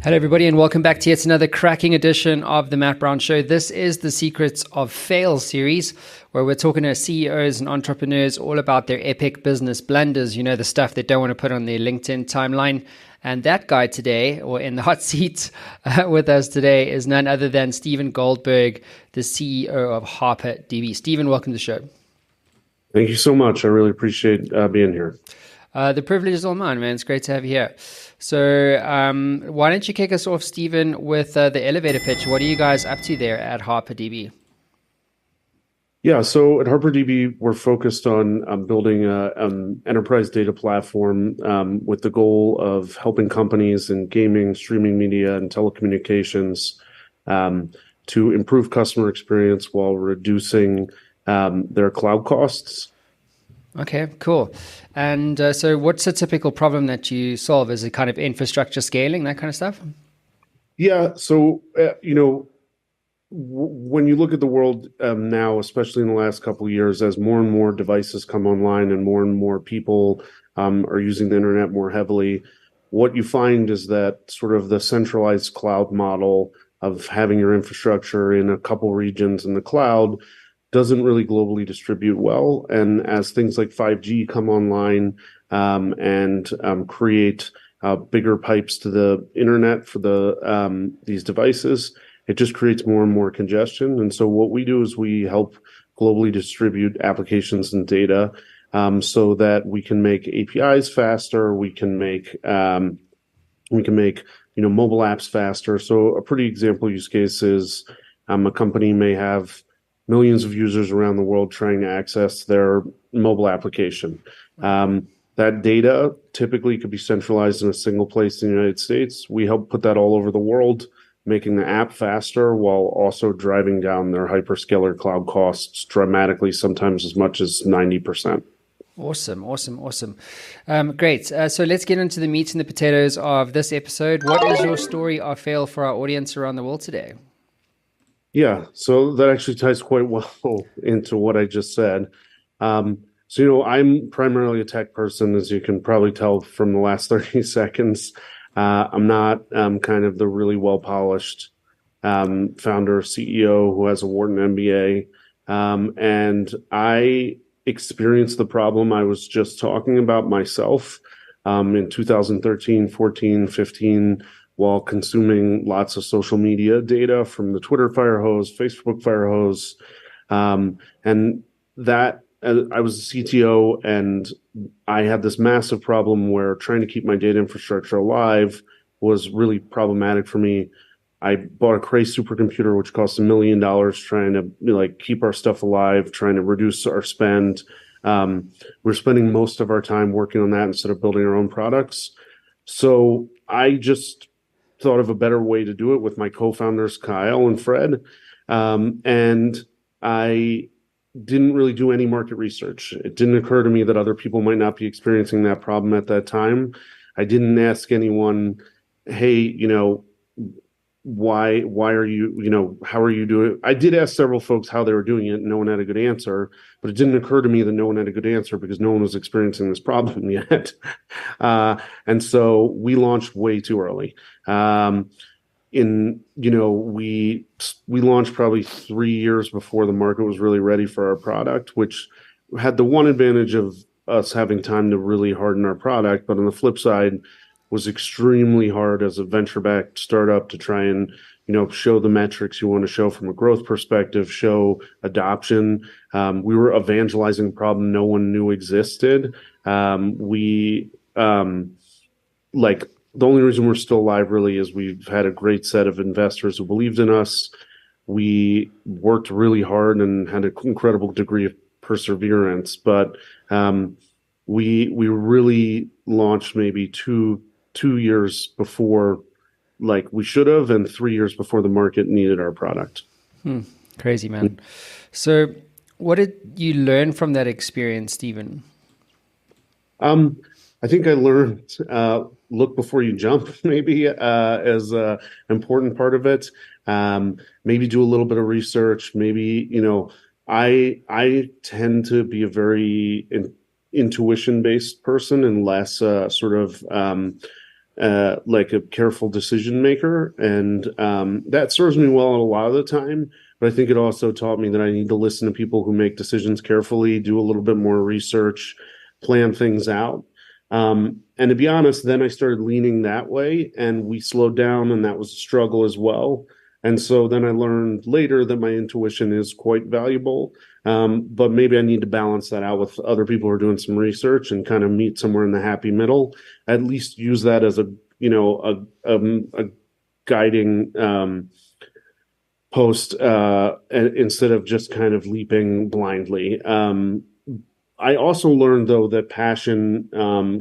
Hello, everybody, and welcome back to yet another cracking edition of the Matt Brown Show. This is the Secrets of Fail series, where we're talking to CEOs and entrepreneurs all about their epic business blunders, you know, the stuff they don't want to put on their LinkedIn timeline. And that guy today, or in the hot seat with us today, is none other than Stephen Goldberg, the CEO of HarperDB. Stephen, welcome to the show. Thank you so much. I really appreciate being here. The privilege is all mine, man. It's great to have you here. So why don't you kick us off, Stephen, with the elevator pitch? What are you guys up to there at HarperDB? Yeah, so at HarperDB, we're focused on building an enterprise data platform with the goal of helping companies in gaming, streaming media, and telecommunications to improve customer experience while reducing their cloud costs. Okay, cool. And so what's a typical problem that you solve? Is it kind of infrastructure scaling, that kind of stuff? Yeah, so, when you look at the world now, especially in the last couple of years, as more and more devices come online and more people are using the internet more heavily, what you find is that sort of the centralized cloud model of having your infrastructure in a couple regions in the cloud doesn't really globally distribute well. And as things like 5G come online and create bigger pipes to the internet for these devices, it just creates more and more congestion. And so what we do is we help globally distribute applications and data so that we can make APIs faster, we can make mobile apps faster. So a pretty example use case is a company may have millions of users around the world trying to access their mobile application. That data typically could be centralized in a single place in the United States. We help put that all over the world, making the app faster while also driving down their hyperscaler cloud costs dramatically, sometimes as much as 90%. Awesome. Great. So let's get into the meat and the potatoes of this episode. What is your story of fail for our audience around the world today? Yeah, so that actually ties quite well into what I just said. So, I'm primarily a tech person, as you can probably tell from the last 30 seconds. I'm not kind of the really well-polished founder, CEO who has a Wharton MBA. And I experienced the problem I was just talking about myself in 2013, 14, 15, while consuming lots of social media data from the Twitter fire hose, Facebook fire hose. And that I was a CTO, and I had this massive problem where trying to keep my data infrastructure alive was really problematic for me. I bought a Cray supercomputer, which cost $1 million, trying to keep our stuff alive, trying to reduce our spend. We're spending most of our time working on that instead of building our own products. So I just thought of a better way to do it with my co-founders, Kyle and Fred. And I didn't really do any market research. It didn't occur to me that other people might not be experiencing that problem at that time. I didn't ask anyone, hey, why are you, how are you doing it? I did ask several folks how they were doing it, and no one had a good answer, but it didn't occur to me that no one had a good answer because no one was experiencing this problem yet. And so we launched way too early. We launched probably 3 years before the market was really ready for our product, which had the one advantage of us having time to really harden our product, but on the flip side was extremely hard as a venture-backed startup to try and show the metrics you want to show from a growth perspective, show adoption. We were evangelizing a problem no one knew existed. The only reason we're still alive really is we've had a great set of investors who believed in us. We worked really hard and had an incredible degree of perseverance, but we really launched maybe two years before we should have, and 3 years before the market needed our product. Crazy, man. So what did you learn from that experience, Stephen? I think I learned look before you jump, maybe, as an important part of it. Maybe do a little bit of research. Maybe, I tend to be a very intuition-based person and less sort of like a careful decision maker, and that serves me well a lot of the time. But I think it also taught me that I need to listen to people who make decisions carefully, do a little bit more research, plan things out. And to be honest, then I started leaning that way, and we slowed down, and that was a struggle as well. And so then I learned later that my intuition is quite valuable. But maybe I need to balance that out with other people who are doing some research and kind of meet somewhere in the happy middle. At least use that as a, a guiding post instead of just kind of leaping blindly. I also learned, though, that passion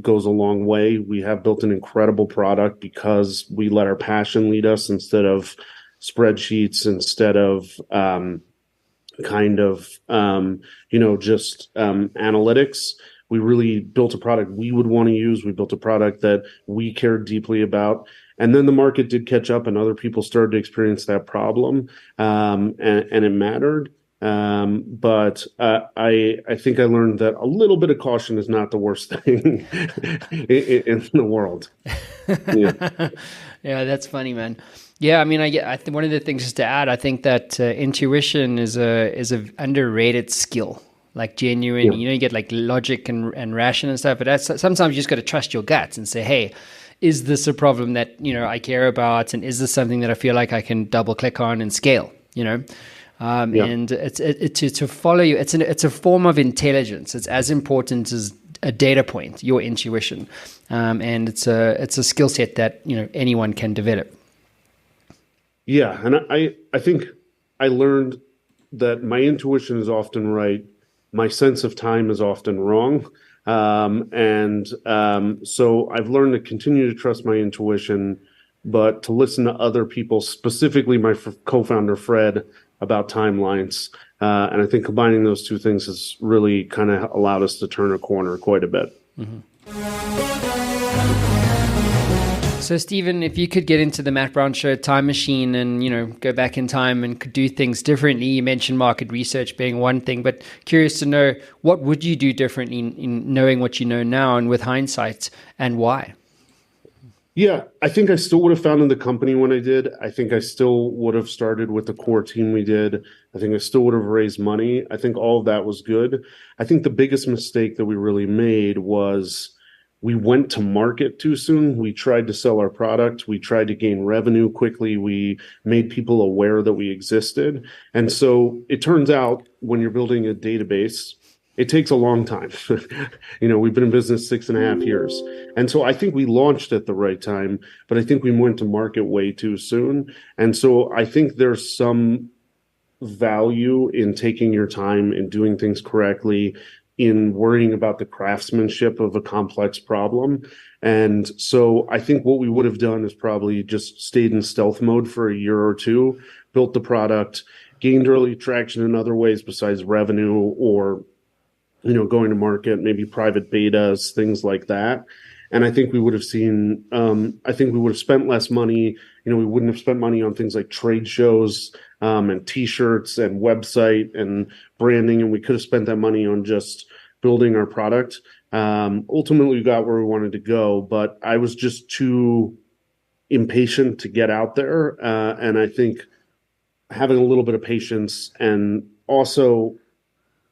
goes a long way. We have built an incredible product because we let our passion lead us instead of spreadsheets, instead of just analytics. We really built a product we would want to use. We built a product that we cared deeply about. And then the market did catch up and other people started to experience that problem. And it mattered. But I think I learned that a little bit of caution is not the worst thing in the world. Yeah. Yeah, that's funny, man. Yeah, I mean, I think one of the things just to add, I think that intuition is a underrated skill. Like genuine, Yeah. you get like logic and ration and stuff, but that's sometimes you just got to trust your guts and say, hey, is this a problem that I care about, and is this something that I feel like I can double click on and scale? Yeah. And to follow you, it's a form of intelligence. It's as important as a data point, your intuition, and it's a skill set that anyone can develop. Yeah, and I think I learned that my intuition is often right. My sense of time is often wrong. So I've learned to continue to trust my intuition, but to listen to other people, specifically my co-founder, Fred, about timelines. And I think combining those two things has really kind of allowed us to turn a corner quite a bit. So, Stephen, if you could get into the Matt Brown Show time machine and, go back in time and could do things differently, you mentioned market research being one thing, but curious to know, what would you do differently in knowing what you know now and with hindsight, and why? Yeah, I think I still would have founded the company when I did. I think I still would have started with the core team we did. I think I still would have raised money. I think all of that was good. I think the biggest mistake that we really made was we went to market too soon. We tried to sell our product. We tried to gain revenue quickly. We made people aware that we existed. And so it turns out when you're building a database, it takes a long time. We've been in business 6.5 years. And so I think we launched at the right time, but I think we went to market way too soon. And so I think there's some value in taking your time and doing things correctly, in worrying about the craftsmanship of a complex problem. And so I think what we would have done is probably just stayed in stealth mode for a year or two, built the product, gained early traction in other ways besides revenue, or going to market, maybe private betas, things like that. And I think we would have spent less money. We wouldn't have spent money on things like trade shows and T-shirts and website and branding, and we could have spent that money on just building our product. Ultimately, we got where we wanted to go, but I was just too impatient to get out there. And I think having a little bit of patience and also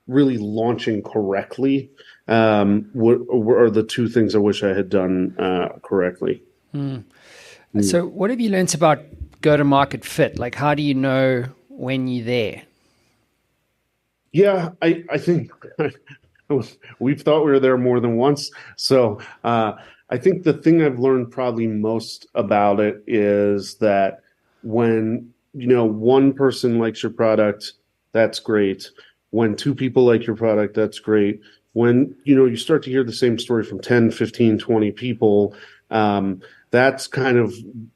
really launching correctly were the two things I wish I had done correctly. So what have you learned about go-to-market fit? Like, how do you know when you're there? Yeah, I think we've thought we were there more than once. So I think the thing I've learned probably most about it is that when, one person likes your product, that's great. When two people like your product, that's great. When, you start to hear the same story from 10, 15, 20 people, that's kind of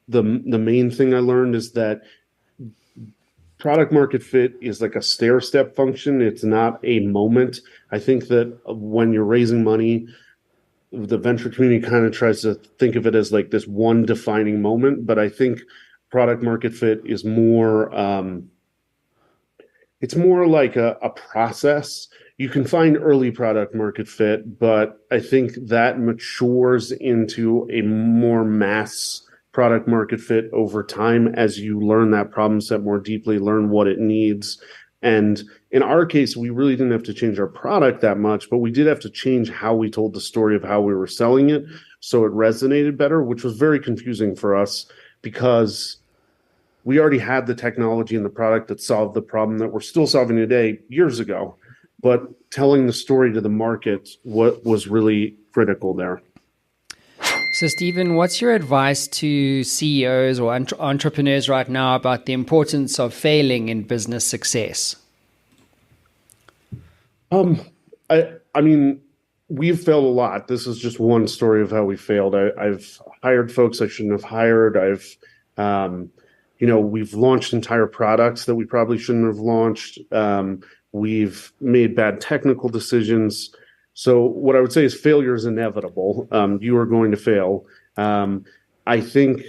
the main thing I learned, is that product market fit is like a stair step function. It's not a moment. I think that when you're raising money, the venture community kind of tries to think of it as like this one defining moment. But I think product market fit is more, it's more like a process. You can find early product market fit, but I think that matures into a more mass product market fit over time as you learn that problem set more deeply, learn what it needs. And in our case, we really didn't have to change our product that much, but we did have to change how we told the story of how we were selling it so it resonated better, which was very confusing for us because we already had the technology and the product that solved the problem that we're still solving today years ago. But telling the story to the market, what was really critical there. So, Stephen, what's your advice to CEOs or entrepreneurs right now about the importance of failing in business success? I mean, we've failed a lot. This is just one story of how we failed. I've hired folks I shouldn't have hired. We've launched entire products that we probably shouldn't have launched. We've made bad technical decisions. So what I would say is failure is inevitable. You are going to fail. I think,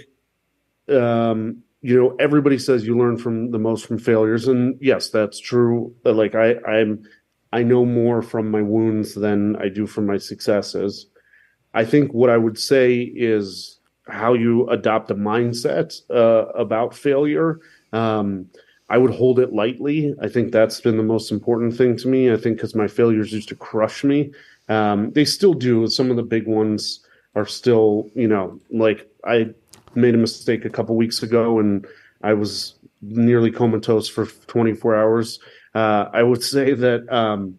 everybody says you learn from the most from failures. And yes, that's true. Like I know more from my wounds than I do from my successes. I think what I would say is how you adopt a mindset about failure. I would hold it lightly. I think that's been the most important thing to me. I think because my failures used to crush me. They still do. Some of the big ones are still, like I made a mistake a couple weeks ago and I was nearly comatose for 24 hours. I would say that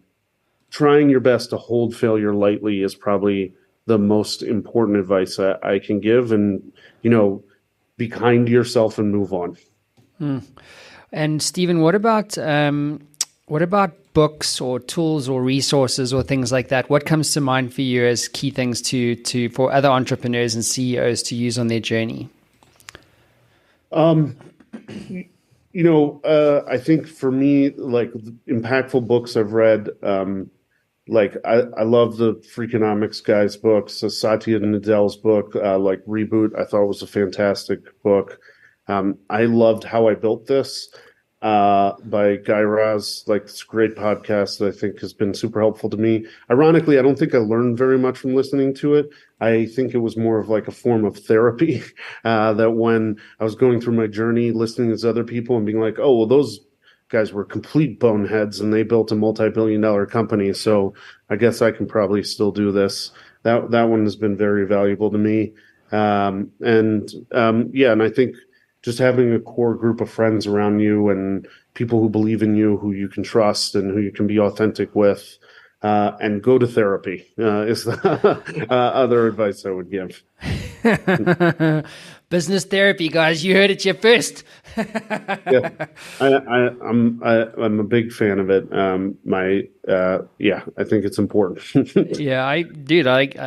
trying your best to hold failure lightly is probably the most important advice I can give, and, be kind to yourself and move on. And Stephen, what about books or tools or resources or things like that? What comes to mind for you as key things for other entrepreneurs and CEOs to use on their journey? I think for me, like impactful books I've read, I love the Freakonomics guy's books. Satya Nadel's book, like Reboot, I thought was a fantastic book. I loved How I Built This by Guy Raz. Like, it's a great podcast that I think has been super helpful to me. Ironically, I don't think I learned very much from listening to it. I think it was more of like a form of therapy that when I was going through my journey, listening to other people and being like, oh, well, those guys were complete boneheads and they built a multi-billion-dollar company. So I guess I can probably still do this. That one has been very valuable to me. And I think just having a core group of friends around you and people who believe in you, who you can trust and who you can be authentic with, and go to therapy is the other advice I would give. Business therapy, guys. You heard it here first. Yeah, I'm a big fan of it. I think it's important. Yeah, I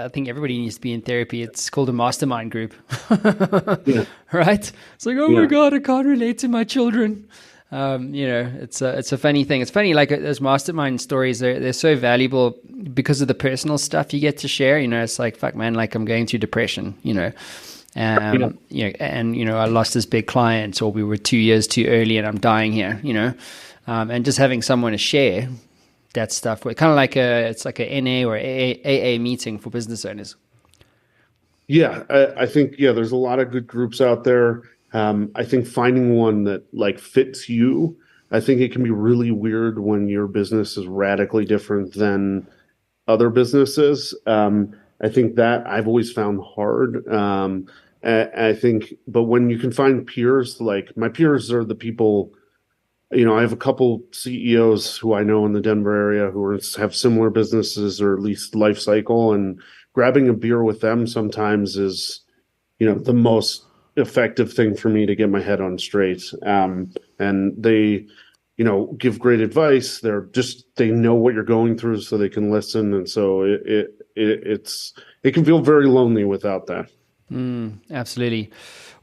think everybody needs to be in therapy. It's called a mastermind group. Yeah. Right? It's like, oh my God, I can't relate to my children. It's a funny thing. It's funny, like those mastermind stories, they're so valuable because of the personal stuff you get to share. It's like, fuck man, like I'm going through depression, and I lost this big client, or we were 2 years too early and I'm dying here, and just having someone to share that stuff with, kind of like it's like a NA or AA meeting for business owners. Yeah, I think, there's a lot of good groups out there. I think finding one that like fits you, I think it can be really weird when your business is radically different than other businesses. I think that I've always found hard. I think, but when you can find peers, like my peers are the people, I have a couple CEOs who I know in the Denver area who have similar businesses or at least life cycle, and grabbing a beer with them sometimes is, the most effective thing for me to get my head on straight. And they, give great advice. They know what you're going through so they can listen. And so it can feel very lonely without that. Absolutely.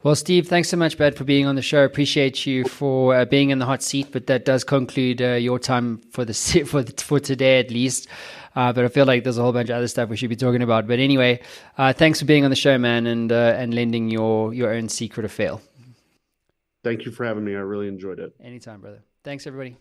Well, Steve, thanks so much, bud, for being on the show. Appreciate you for being in the hot seat, but that does conclude your time for today, at least. But I feel like there's a whole bunch of other stuff we should be talking about. But anyway, thanks for being on the show, man, and lending your own secret of fail. Thank you for having me. I really enjoyed it. Anytime, brother. Thanks, everybody.